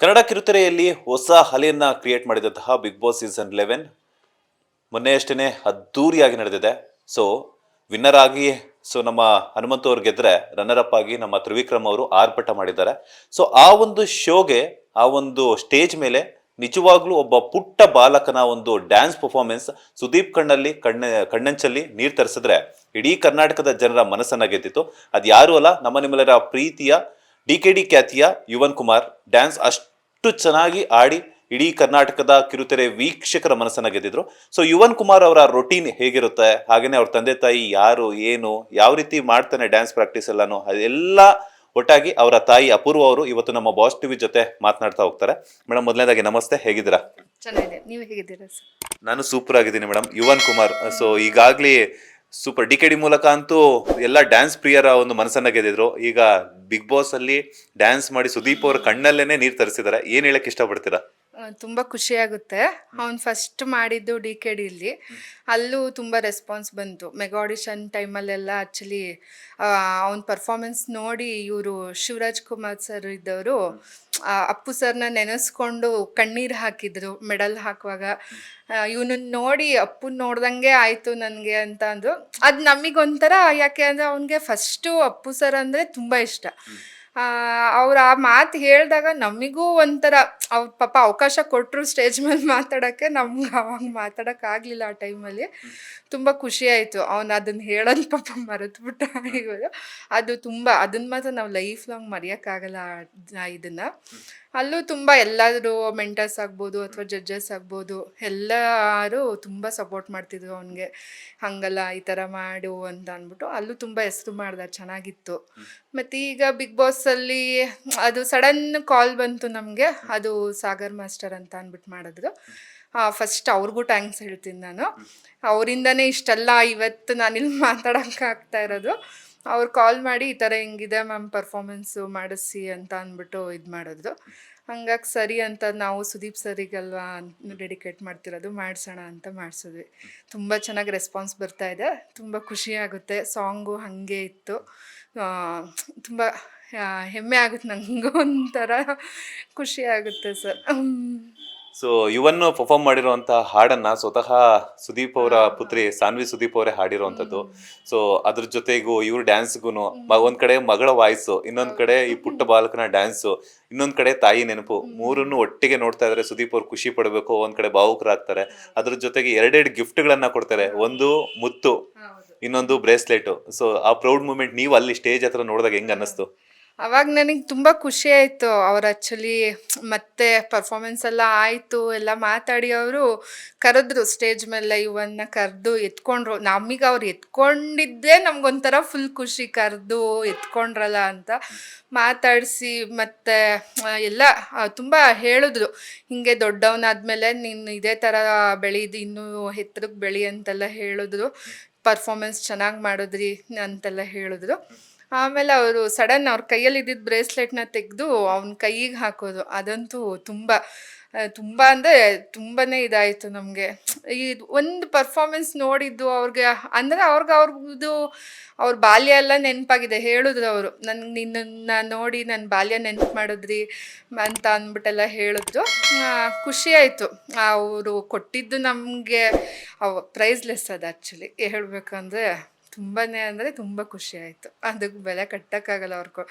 ಕನ್ನಡ ಕಿರುತೆರೆಯಲ್ಲಿ ಹೊಸ ಅಲೆಯನ್ನ ಕ್ರಿಯೇಟ್ ಮಾಡಿದಂತಹ big boss season 11 ಮೊನ್ನೆಯಷ್ಟೇ ಅದ್ದೂರಿಯಾಗಿ ನಡೆದಿದೆ. ಸೊ ವಿನ್ನರ್ ಆಗಿ ನಮ್ಮ ಹನುಮಂತು ಅವ್ರು ಗೆದ್ರೆ ರನ್ನರ್ ಅಪ್ ಆಗಿ ನಮ್ಮ ತ್ರಿವಿಕ್ರಮ್ ಅವರು ಆರ್ಭಟ ಮಾಡಿದ್ದಾರೆ. ಸೊ ಆ ಒಂದು ಶೋಗೆ, ಆ ಒಂದು ಸ್ಟೇಜ್ ಮೇಲೆ ನಿಜವಾಗ್ಲೂ ಒಬ್ಬ ಪುಟ್ಟ ಬಾಲಕನ ಒಂದು ಡ್ಯಾನ್ಸ್ ಪರ್ಫಾರ್ಮೆನ್ಸ್ ಸುದೀಪ್ ಕಣ್ಣಂಚಲ್ಲಿ ನೀರು ತರಿಸಿದ್ರೆ ಇಡೀ ಕರ್ನಾಟಕದ ಜನರ ಮನಸ್ಸನ್ನ ಗೆದ್ದಿತ್ತು. ಅದು ಯಾರು ಅಲ್ಲ, ನಮ್ಮ ನಿಮ್ಮೆಲ್ಲರ ಪ್ರೀತಿಯ ಡಿ ಖ್ಯಾತಿಯ ಯುವನ್ ಕುಮಾರ್ ಡ್ಯಾನ್ಸ್ ಅಷ್ಟು ಚೆನ್ನಾಗಿ ಆಡಿ ಇಡೀ ಕರ್ನಾಟಕದ ಕಿರುತೆರೆ ವೀಕ್ಷಕರ ಮನಸ್ಸನ್ನ ಗೆದ್ದಿದ್ರು. ಸೊ ಯುವನ್ ಕುಮಾರ್ ಅವರ ರೊಟೀನ್ ಹೇಗಿರುತ್ತೆ, ಹಾಗೇನೆ ಅವ್ರ ತಂದೆ ತಾಯಿ ಯಾರು, ಏನು, ಯಾವ ರೀತಿ ಮಾಡ್ತಾನೆ ಡ್ಯಾನ್ಸ್ ಪ್ರಾಕ್ಟೀಸ್ ಎಲ್ಲಾನು, ಅದೆಲ್ಲ ಒಟ್ಟಾಗಿ ಅವರ ತಾಯಿ ಅಪೂರ್ವ ಅವರು ಇವತ್ತು ನಮ್ಮ ಬಾಸ್ ಟಿವಿ ಜೊತೆ ಮಾತನಾಡ್ತಾ ಹೋಗ್ತಾರೆ. ಮೇಡಮ್, ಮೊದಲನೇದಾಗಿ ನಮಸ್ತೆ, ಹೇಗಿದ್ದೀರಾ? ಚೆನ್ನಾಗಿದೆ, ನೀವು ಹೇಗಿದ್ದೀರಾ ಸರ್? ನಾನು ಸೂಪರ್ ಆಗಿದ್ದೀನಿ ಮೇಡಮ್. ಯುವನ್ ಕುಮಾರ್ ಸೊ ಈಗಾಗ್ಲೇ ಸೂಪರ್ ಡಿ ಮೂಲಕ ಅಂತೂ ಎಲ್ಲ ಡ್ಯಾನ್ಸ್ ಪ್ರಿಯರ ಒಂದು ಮನಸ್ಸನ್ನ ಗೆದ್ದಿದ್ರು. ಈಗ ಬಿಗ್ ಬಾಸ್ ಅಲ್ಲಿ ಡ್ಯಾನ್ಸ್ ಮಾಡಿ ಸುದೀಪ್ ಅವ್ರ ಕಣ್ಣಲ್ಲೇನೆ ನೀರು ತರಿಸಿದ್ದಾರೆ. ಏನ್ ಹೇಳಕ್ ಇಷ್ಟಪಡ್ತೀರಾ? ತುಂಬ ಖುಷಿಯಾಗುತ್ತೆ. ಅವ್ನು ಫಸ್ಟ್ ಮಾಡಿದ್ದು ಡಿಕೆಡಿಲಿ, ಅಲ್ಲೂ ತುಂಬ ರೆಸ್ಪಾನ್ಸ್ ಬಂತು. ಮೆಗಾ ಆಡಿಷನ್ ಟೈಮಲ್ಲೆಲ್ಲ ಆ್ಯಕ್ಚುಲಿ ಅವ್ನ ಪರ್ಫಾರ್ಮೆನ್ಸ್ ನೋಡಿ ಇವರು ಶಿವರಾಜ್ ಕುಮಾರ್ ಸರ್ ಇದ್ದವರು ಅಪ್ಪು ಸರ್ನ ನೆನೆಸ್ಕೊಂಡು ಕಣ್ಣೀರು ಹಾಕಿದ್ರು ಮೆಡಲ್ ಹಾಕುವಾಗ. ಇವನನ್ನ ನೋಡಿ ಅಪ್ಪನ ನೋಡ್ದಂಗೆ ಆಯಿತು ನನಗೆ ಅಂತ ಅಂದರು. ಅದು ನಮಗೊಂಥರ, ಯಾಕೆ ಅಂದರೆ ಅವನಿಗೆ ಫಸ್ಟು ಅಪ್ಪು ಸರ್ ಅಂದರೆ ತುಂಬ ಇಷ್ಟ. ಅವ್ರು ಆ ಮಾತು ಹೇಳಿದಾಗ ನಮಗೂ ಒಂಥರ, ಅವ್ರ ಪಾಪ ಅವಕಾಶ ಕೊಟ್ಟರು ಸ್ಟೇಜ್ ಮೇಲೆ ಮಾತಾಡೋಕ್ಕೆ. ನಮ್ಗೆ ಅವಾಗ ಮಾತಾಡೋಕ್ಕಾಗಲಿಲ್ಲ ಆ ಟೈಮಲ್ಲಿ. ತುಂಬ ಖುಷಿಯಾಯಿತು. ಅವ್ನು ಅದನ್ನು ಹೇಳೋದು ಪಾಪ ಮರೆತುಬಿಟ್ಟ ಇವಾಗ. ಅದು ತುಂಬ, ಅದನ್ನು ಮಾತ್ರ ನಾವು ಲೈಫ್ ಲಾಂಗ್ ಮರೆಯೋಕ್ಕಾಗಲ್ಲ ಇದನ್ನು. ಅಲ್ಲೂ ತುಂಬ ಎಲ್ಲರೂ ಮೆಂಟರ್ಸ್ ಆಗ್ಬೋದು ಅಥವಾ ಜಡ್ಜಸ್ ಆಗ್ಬೋದು, ಎಲ್ಲರೂ ತುಂಬ ಸಪೋರ್ಟ್ ಮಾಡ್ತಿದ್ರು ಅವನಿಗೆ. ಹಾಗಲ್ಲ, ಈ ಥರ ಮಾಡು ಅಂತ ಅಂದ್ಬಿಟ್ಟು ಅಲ್ಲೂ ತುಂಬ ಹೆಸರು ಮಾಡ್ದ, ಚೆನ್ನಾಗಿತ್ತು. ಮತ್ತು ಈಗ ಬಿಗ್ ಬಾಸಲ್ಲಿ ಅದು ಸಡನ್ ಕಾಲ್ ಬಂತು ನಮಗೆ. ಅದು ಸಾಗರ್ ಮಾಸ್ಟರ್ ಅಂತ ಅಂದ್ಬಿಟ್ಟು ಮಾಡಿದ್ರು. ಫಸ್ಟ್ ಅವ್ರಿಗೂ ಥ್ಯಾಂಕ್ಸ್ ಹೇಳ್ತೀನಿ ನಾನು. ಅವರಿಂದನೇ ಇಷ್ಟೆಲ್ಲ ಇವತ್ತು ನಾನಿಲ್ಲಿ ಮಾತಾಡೋಕ್ಕಾಗ್ತಾ ಇರೋದು. ಅವ್ರು ಕಾಲ್ ಮಾಡಿ ಈ ಥರ ಹಿಂಗಿದೆ ಮ್ಯಾಮ್ ಪರ್ಫಾಮೆನ್ಸು ಮಾಡಿಸಿ ಅಂತ ಅಂದ್ಬಿಟ್ಟು ಇದು ಮಾಡಿದ್ರು. ಹಂಗಾಗಿ ಸರಿ ಅಂತ ನಾವು ಸುದೀಪ್ ಸರಿಗಲ್ವಾ ಡೆಡಿಕೇಟ್ ಮಾಡ್ತಿರೋದು, ಮಾಡಿಸೋಣ ಅಂತ ಮಾಡಿಸಿದ್ವಿ. ತುಂಬ ಚೆನ್ನಾಗಿ ರೆಸ್ಪಾನ್ಸ್ ಬರ್ತಾಯಿದೆ, ತುಂಬ ಖುಷಿಯಾಗುತ್ತೆ. ಸಾಂಗು ಹಾಗೆ ಇತ್ತು. ತುಂಬ ಹೆಮ್ಮೆ ಆಗುತ್ತೆ, ನನಗೂ ಒಂಥರ ಖುಷಿ ಆಗುತ್ತೆ ಸರ್. ಸೊ ಯುವನ್ ಪರ್ಫಾರ್ಮ್ ಮಾಡಿರುವಂತಹ ಹಾಡನ್ನ ಸ್ವತಃ ಸುದೀಪ್ ಅವರ ಪುತ್ರಿ ಸಾನ್ವಿ ಸುದೀಪ್ ಅವರೇ ಹಾಡಿರುವಂತದ್ದು. ಸೊ ಅದ್ರ ಜೊತೆಗೂ ಇವ್ರ ಡ್ಯಾನ್ಸ್ಗೂ ಒಂದ್ ಕಡೆ ಮಗಳ ವಾಯ್ಸು, ಇನ್ನೊಂದ್ ಕಡೆ ಈ ಪುಟ್ಟ ಬಾಲಕನ ಡ್ಯಾನ್ಸು, ಇನ್ನೊಂದ್ ಕಡೆ ತಾಯಿ ನೆನಪು, ಮೂರನ್ನು ಒಟ್ಟಿಗೆ ನೋಡ್ತಾ ಇದ್ರೆ ಸುದೀಪ್ ಅವ್ರು ಖುಷಿ ಪಡ್ಬೇಕು, ಒಂದ್ ಕಡೆ ಭಾವುಕರಾಗ್ತಾರೆ. ಅದ್ರ ಜೊತೆಗೆ ಎರಡೆರಡು ಗಿಫ್ಟ್ ಗಳನ್ನ ಕೊಡ್ತಾರೆ, ಒಂದು ಮುತ್ತು, ಇನ್ನೊಂದು ಬ್ರೇಸ್ಲೆಟ್. ಸೊ ಆ ಪ್ರೌಡ್ ಮೂಮೆಂಟ್ ನೀವು ಅಲ್ಲಿ ಸ್ಟೇಜ್ ಹತ್ರ ನೋಡಿದಾಗ ಹೆಂಗ್ ಅನ್ನಿಸ್ತು? ಅವಾಗ ನನಗೆ ತುಂಬ ಖುಷಿ ಆಯಿತು. ಅವ್ರು ಆ್ಯಕ್ಚುಲಿ ಮತ್ತೆ ಪರ್ಫಾಮೆನ್ಸ್ ಎಲ್ಲ ಆಯಿತು, ಎಲ್ಲ ಮಾತಾಡಿ ಅವರು ಕರೆದ್ರು ಸ್ಟೇಜ್ ಮೇಲೆ. ಇವನ್ನ ಕರೆದು ಎತ್ಕೊಂಡ್ರು. ನಮಗೆ ಅವ್ರು ಎತ್ಕೊಂಡಿದ್ದೇ ನಮಗೊಂಥರ ಫುಲ್ ಖುಷಿ, ಕರೆದು ಎತ್ಕೊಂಡ್ರಲ್ಲ ಅಂತ ಮಾತಾಡಿಸಿ. ಮತ್ತು ಎಲ್ಲ ತುಂಬ ಹೇಳಿದ್ರು, ಹೀಗೆ ದೊಡ್ಡವನಾದ್ಮೇಲೆ ನೀನು ಇದೇ ಥರ ಬೆಳೀದು, ಇನ್ನೂ ಎತ್ತರಕ್ಕೆ ಬೆಳಿ ಅಂತೆಲ್ಲ ಹೇಳಿದ್ರು. ಪರ್ಫಾಮೆನ್ಸ್ ಚೆನ್ನಾಗಿ ಮಾಡಿದ್ರಿ ಅಂತೆಲ್ಲ ಹೇಳಿದ್ರು. ಆಮೇಲೆ ಅವರು ಸಡನ್ ಅವ್ರ ಕೈಯಲ್ಲಿ ಇದ್ದಿದ್ದು ಬ್ರೇಸ್ಲೆಟ್ನ ತೆಗೆದು ಅವ್ನ ಕೈಗೆ ಹಾಕೋದು. ಅದಂತೂ ತುಂಬ ತುಂಬ ಅಂದರೆ ತುಂಬಾ ಇದಾಯಿತು ನಮಗೆ. ಈ ಒಂದು ಪರ್ಫಾಮೆನ್ಸ್ ನೋಡಿದ್ದು ಅವ್ರಿಗೆ, ಅಂದರೆ ಅವ್ರದ್ದು ಅವ್ರ ಬಾಲ್ಯ ಎಲ್ಲ ನೆನಪಾಗಿದೆ. ಹೇಳಿದ್ರು ಅವರು, ನನಗೆ ನಿನ್ನನ್ನು ನೋಡಿ ನನ್ನ ಬಾಲ್ಯ ನೆನಪು ಮಾಡಿದ್ರಿ ಅಂತ ಅಂದ್ಬಿಟ್ಟೆಲ್ಲ ಹೇಳಿದ್ರು. ಖುಷಿ ಆಯಿತು. ಅವರು ಕೊಟ್ಟಿದ್ದು ನಮಗೆ ಪ್ರೈಸ್ಲೆಸ್ ಅದು ಆ್ಯಕ್ಚುಲಿ ಹೇಳಬೇಕಂದ್ರೆ. ತುಂಬಾ ಅಂದರೆ ತುಂಬ ಖುಷಿ ಆಯಿತು. ಅದಕ್ಕೆ ಬೆಲೆ ಕಟ್ಟೋಕ್ಕಾಗಲ್ಲ.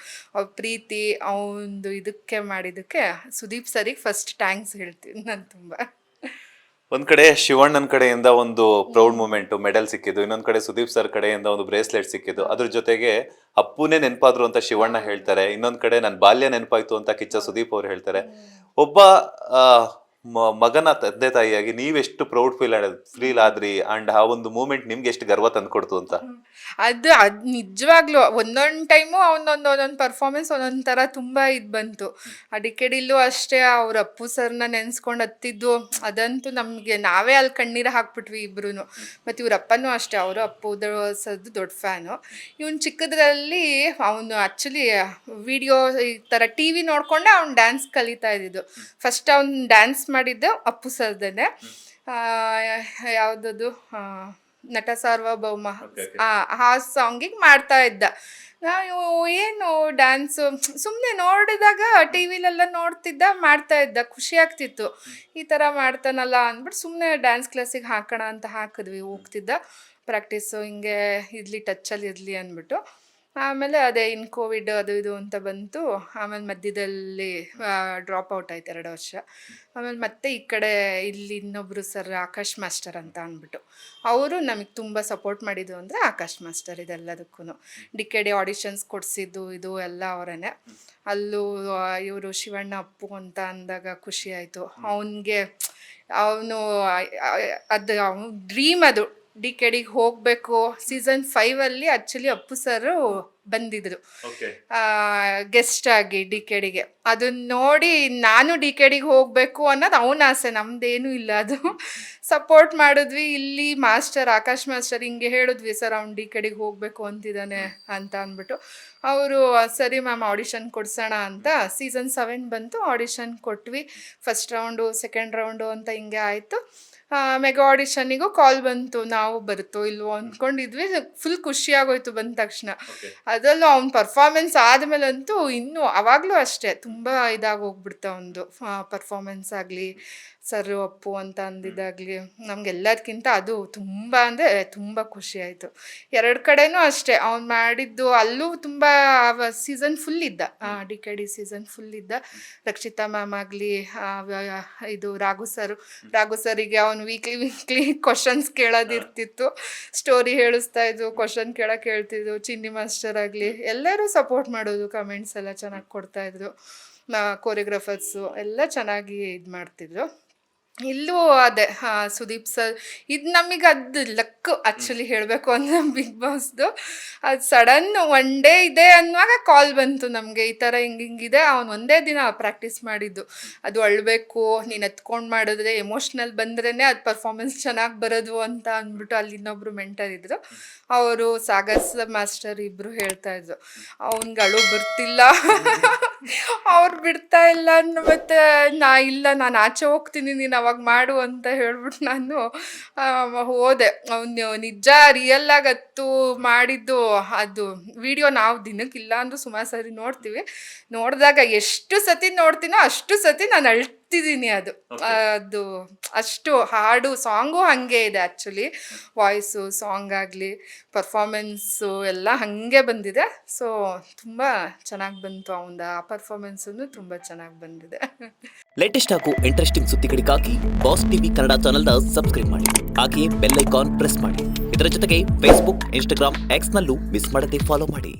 ಅವ್ರ ಪ್ರೀತಿ, ಅವನದು ಇದಕ್ಕೆ ಮಾಡಿದ್ದಕ್ಕೆ ಸುದೀಪ್ ಸರಿಗೆ ಫಸ್ಟ್ ಥ್ಯಾಂಕ್ಸ್ ಹೇಳ್ತೀನಿ ನಾನು ತುಂಬ. ಒಂದ್ ಕಡೆ ಶಿವಣ್ಣನ ಕಡೆಯಿಂದ ಒಂದು ಪ್ರೌಡ್ ಮೂಮೆಂಟ್ ಮೆಡಲ್ ಸಿಕ್ಕಿದ್ದು, ಇನ್ನೊಂದ್ ಕಡೆ ಸುದೀಪ್ ಸರ್ ಕಡೆಯಿಂದ ಒಂದು ಬ್ರೇಸ್ಲೆಟ್ ಸಿಕ್ಕಿದ್ದು. ಅದ್ರ ಜೊತೆಗೆ ಅಪ್ಪುನೇ ನೆನಪಾದ್ರು ಅಂತ ಶಿವಣ್ಣ ಹೇಳ್ತಾರೆ, ಇನ್ನೊಂದ್ ಕಡೆ ನನ್ನ ಬಾಲ್ಯ ನೆನಪಾಯ್ತು ಅಂತ ಕಿಚ್ಚ ಸುದೀಪ್ ಅವ್ರು ಹೇಳ್ತಾರೆ. ಒಬ್ಬ ಮಗನ ತಂದೆ ತಾಯಿಯಾಗಿ ನೀವೆಷ್ಟು ಪ್ರೌಡ್ ಫೀಲ್ ಆದ್ರಿ, ಅಂಡ್ ಆ ಒಂದು ಮೂಮೆಂಟ್ ನಿಮ್ಗೆ ಎಷ್ಟು ಗರ್ವ ತಂದ್ಕೊಡ್ತು ಅಂತ? ಅದು ನಿಜವಾಗ್ಲೂ ಒಂದೊಂದು ಟೈಮು ಒಂದೊಂದು ಪರ್ಫಾರ್ಮೆನ್ಸ್ ಒಂದೊಂದು ಥರ ತುಂಬ ಇದು ಬಂತು. ಅಡಿಕೆಡಿಲ್ಲೂ ಅಷ್ಟೇ ಅವ್ರ ಅಪ್ಪು ಸರ್ನ ನೆನೆಸ್ಕೊಂಡು ಹತ್ತಿದ್ದು, ಅದಂತೂ ನಮಗೆ ನಾವೇ ಅಲ್ಲಿ ಕಣ್ಣೀರು ಹಾಕ್ಬಿಟ್ವಿ ಇಬ್ರು. ಮತ್ತು ಇವ್ರ ಅಪ್ಪನೂ ಅಷ್ಟೇ, ಅವರು ಅಪ್ಪು ಸರ್ದು ದೊಡ್ಡ ಫ್ಯಾನು. ಇವನು ಚಿಕ್ಕದ್ರಲ್ಲಿ ಅವನು ಆ್ಯಕ್ಚುಲಿ ವಿಡಿಯೋ ಈ ಥರ ಟಿ ವಿ ನೋಡಿಕೊಂಡೆ ಅವ್ನು ಡ್ಯಾನ್ಸ್ ಕಲಿತಾ ಇದ್ದಿದ್ದು. ಫಸ್ಟ್ ಅವ್ನು ಡ್ಯಾನ್ಸ್ ಮಾಡಿದ್ದು ಅಪ್ಪು ಸರ್ದೇ. ಯಾವುದದು ನಟ ಸಾರ್ವಭೌಮ, ಆ ಸಾಂಗಿಗೆ ಮಾಡ್ತಾ ಇದ್ದ. ನಾವು ಏನು ಡ್ಯಾನ್ಸು ಸುಮ್ಮನೆ ನೋಡಿದಾಗ ಟಿ ವಿಲೆಲ್ಲ ನೋಡ್ತಿದ್ದ ಮಾಡ್ತಾ ಇದ್ದ, ಖುಷಿ ಆಗ್ತಿತ್ತು. ಈ ಥರ ಮಾಡ್ತಾನಲ್ಲ ಅಂದ್ಬಿಟ್ಟು ಸುಮ್ಮನೆ ಡ್ಯಾನ್ಸ್ ಕ್ಲಾಸಿಗೆ ಹಾಕೋಣ ಅಂತ ಹಾಕಿದ್ವಿ. ಹೋಗ್ತಿದ್ದ, ಪ್ರಾಕ್ಟೀಸು ಹಿಂಗೆ ಇರಲಿ, ಟಚ್ಚಲ್ಲಿ ಇರಲಿ ಅಂದ್ಬಿಟ್ಟು. ಆಮೇಲೆ ಅದೇ ಇನ್ನು ಕೋವಿಡ್ ಅದು ಇದು ಅಂತ ಬಂತು. ಆಮೇಲೆ ಮಧ್ಯದಲ್ಲಿ ಡ್ರಾಪ್ ಔಟ್ ಆಯ್ತು 2 ವರ್ಷ. ಆಮೇಲೆ ಮತ್ತೆ ಈ ಕಡೆ ಇಲ್ಲಿ ಇನ್ನೊಬ್ಬರು ಸರ್ ಆಕಾಶ್ ಮಾಸ್ಟರ್ ಅಂತ ಅಂದ್ಬಿಟ್ಟು, ಅವರು ನಮಗೆ ತುಂಬ ಸಪೋರ್ಟ್ ಮಾಡಿದ್ದು ಅಂದರೆ ಆಕಾಶ್ ಮಾಸ್ಟರ್ ಇದೆಲ್ಲದಕ್ಕೂ. DKD ಆಡಿಷನ್ಸ್ ಕೊಡಿಸಿದ್ದು ಇದು ಎಲ್ಲ ಅವರೇ. ಅಲ್ಲೂ ಇವರು ಶಿವಣ್ಣ ಅಪ್ಪು ಅಂತ ಅಂದಾಗ ಖುಷಿ ಆಯಿತು. ಅವನಿಗೆ ಅವನು ಅದು ಅವನು ಡ್ರೀಮ್ ಅದು DKDಗೆ ಹೋಗಬೇಕು. ಸೀಸನ್ 5ಅಲ್ಲಿ ಆ್ಯಕ್ಚುಲಿ ಅಪ್ಪು ಸರು ಬಂದಿದ್ರು ಗೆಸ್ಟ್ ಆಗಿ DKDಗೆ. ಅದನ್ನ ನೋಡಿ ನಾನು DKDಗೆ ಹೋಗಬೇಕು ಅನ್ನೋದು ಅವನ ಆಸೆ, ನಮ್ದೇನೂ ಇಲ್ಲ. ಅದು ಸಪೋರ್ಟ್ ಮಾಡಿದ್ವಿ. ಇಲ್ಲಿ ಮಾಸ್ಟರ್ ಆಕಾಶ್ ಮಾಸ್ಟರ್ ಹಿಂಗೆ ಹೇಳಿದ್ವಿ, ಸರ್ ಅವ್ನು DKDಗೆ ಹೋಗಬೇಕು ಅಂತಿದ್ದಾನೆ ಅಂತ ಅಂದ್ಬಿಟ್ಟು. ಅವರು ಸರಿ ಮ್ಯಾಮ್ ಆಡಿಷನ್ ಕೊಡ್ಸೋಣ ಅಂತ ಸೀಸನ್ 7 ಬಂತು. ಆಡಿಷನ್ ಕೊಟ್ವಿ. ಫಸ್ಟ್ ರೌಂಡು, ಸೆಕೆಂಡ್ ರೌಂಡು ಅಂತ ಹಿಂಗೆ ಆಯಿತು. ಮೆಗಾ ಆಡಿಷನ್ನಿಗೂ ಕಾಲ್ ಬಂತು. ನಾವು ಬರುತ್ತೋ ಇಲ್ವೋ ಅಂದ್ಕೊಂಡಿದ್ವಿ. ಫುಲ್ ಖುಷಿಯಾಗೋಯ್ತು ಬಂದ ತಕ್ಷಣ. ಅದರಲ್ಲೂ ಅವ್ನ ಪರ್ಫಾರ್ಮೆನ್ಸ್ ಆದಮೇಲಂತೂ ಇನ್ನೂ ಅವಾಗಲೂ ಅಷ್ಟೇ ತುಂಬ ಇದಾಗೋಗ್ಬಿಡ್ತು ಅವನದು ಪರ್ಫಾರ್ಮೆನ್ಸ್ ಆಗಲಿ, ಸರ್ ಅಪ್ಪು ಅಂತ ಅಂದಿದ್ದಾಗಲಿ. ನಮಗೆಲ್ಲದಕ್ಕಿಂತ ಅದು ತುಂಬ ಅಂದರೆ ತುಂಬ ಖುಷಿ ಆಯಿತು. 2 ಕಡೆನೂ ಅಷ್ಟೇ ಅವ್ನು ಮಾಡಿದ್ದು. ಅಲ್ಲೂ ತುಂಬ ಸೀಸನ್ ಫುಲ್ ಇದ್ದ, DKD ಸೀಸನ್ ಫುಲ್ ಇದ್ದ. ರಕ್ಷಿತಾ ಮ್ಯಾಮ್ ಆಗಲಿ, ಇದು ರಾಘು ಸರಿಗೆ ಅವನು ವೀಕ್ಲಿ ಕ್ವಶನ್ಸ್ ಕೇಳೋದಿರ್ತಿತ್ತು, ಸ್ಟೋರಿ ಹೇಳಿಸ್ತಾ ಇದ್ದು, ಕ್ವಶನ್ ಕೇಳೋಕೆ ಹೇಳ್ತಿದ್ದು. ಚಿನ್ನಿ ಮಾಸ್ಟರ್ ಆಗಲಿ ಎಲ್ಲರೂ ಸಪೋರ್ಟ್ ಮಾಡೋದು, ಕಮೆಂಟ್ಸ್ ಎಲ್ಲ ಚೆನ್ನಾಗಿ ಕೊಡ್ತಾಯಿದ್ರು. ಕೋರಿಯೋಗ್ರಾಫರ್ಸು ಎಲ್ಲ ಚೆನ್ನಾಗಿ ಇದು ಮಾಡ್ತಿದ್ರು. ಇಲ್ಲೂ ಅದೇ ಸುದೀಪ್ ಸರ್, ಇದು ನಮಗೆ ಅದು ಲಕ್ ಆ್ಯಕ್ಚುಲಿ ಹೇಳಬೇಕು ಅಂದರೆ ಬಿಗ್ ಬಾಸ್ದು. ಅದು ಸಡನ್ ಒನ್ ಡೇ ಇದೆ ಅನ್ನುವಾಗ ಕಾಲ್ ಬಂತು ನಮಗೆ, ಈ ಥರ ಹಿಂಗಿದೆ. ಅವನು ಒಂದೇ ದಿನ ಪ್ರಾಕ್ಟೀಸ್ ಮಾಡಿದ್ದು. ಅದು ಅಳಬೇಕು, ನೀನು ಎತ್ಕೊಂಡು ಮಾಡಿದ್ರೆ ಎಮೋಷ್ನಲ್ ಬಂದ್ರೇ ಅದು ಪರ್ಫಾರ್ಮೆನ್ಸ್ ಚೆನ್ನಾಗಿ ಬರೋದು ಅಂತ ಅಂದ್ಬಿಟ್ಟು ಅಲ್ಲಿ ಇನ್ನೊಬ್ಬರು ಮೆಂಟರ್ ಇದ್ದರು, ಅವರು ಸಾಗರ್ ಮಾಸ್ಟರ್ ಇಬ್ಬರು ಹೇಳ್ತಾಯಿದ್ರು, ಅವ್ನಿಗೆ ಅಳು ಬರ್ತಿಲ್ಲ ಅವ್ರು ಬಿಡ್ತಾ ಇಲ್ಲ. ಮತ್ತು ನಾನು ಆಚೆ ಹೋಗ್ತೀನಿ, ನೀನು ಅವಾಗ ಮಾಡು ಅಂತ ಹೇಳ್ಬಿಟ್ಟು ನಾನು ಹೋದೆ. ಅವನು ನಿಜ ರಿಯಲ್ಲಾಗತ್ತು ಮಾಡಿದ್ದು. ಅದು ವಿಡಿಯೋ ನಾವು ದಿನಕ್ಕಿಲ್ಲ ಅಂದರೂ ಸುಮಾರು ಸರಿ ನೋಡ್ತೀವಿ. ನೋಡಿದಾಗ ಎಷ್ಟು ಸತಿ ನೋಡ್ತೀನೋ ಅಷ್ಟು ಸತಿ ನಾನು ಅಳ್ತಿದ್ದೀನಿ. ಅದು ಅಷ್ಟು ಹಾಡು ಸಾಂಗು ಹಾಗೆ ಇದೆ ಆ್ಯಕ್ಚುಲಿ. ವಾಯ್ಸು, ಸಾಂಗ್ ಆಗಲಿ, ಪರ್ಫಾರ್ಮೆನ್ಸು ಎಲ್ಲ ಹಾಗೆ ಬಂದಿದೆ. ಸೊ ತುಂಬ ಚೆನ್ನಾಗಿ ಬಂತು. ಅವನ ಆ ಪರ್ಫಾರ್ಮೆನ್ಸನ್ನು ತುಂಬ ಚೆನ್ನಾಗಿ ಬಂದಿದೆ. ಲೇಟೆಸ್ಟ್ ಹಾಗೂ ಇಂಟ್ರೆಸ್ಟಿಂಗ್ ಸುದ್ದಿಗಳಿಗಾಗಿ ಬಾಸ್ ಟಿವಿ ಕನ್ನಡ ಚಾನೆಲ್ನ ಸಬ್ಸ್ಕ್ರೈಬ್ ಮಾಡಿ. ಹಾಗೆಯೇ ಬೆಲ್ ಐಕಾನ್ ಪ್ರೆಸ್ ಮಾಡಿ. ಇದರ ಜೊತೆಗೆ ಫೇಸ್ಬುಕ್, ಇನ್ಸ್ಟಾಗ್ರಾಮ್, ಎಕ್ಸ್ನಲ್ಲೂ ಮಿಸ್ ಮಾಡದೆ ಫಾಲೋ ಮಾಡಿ.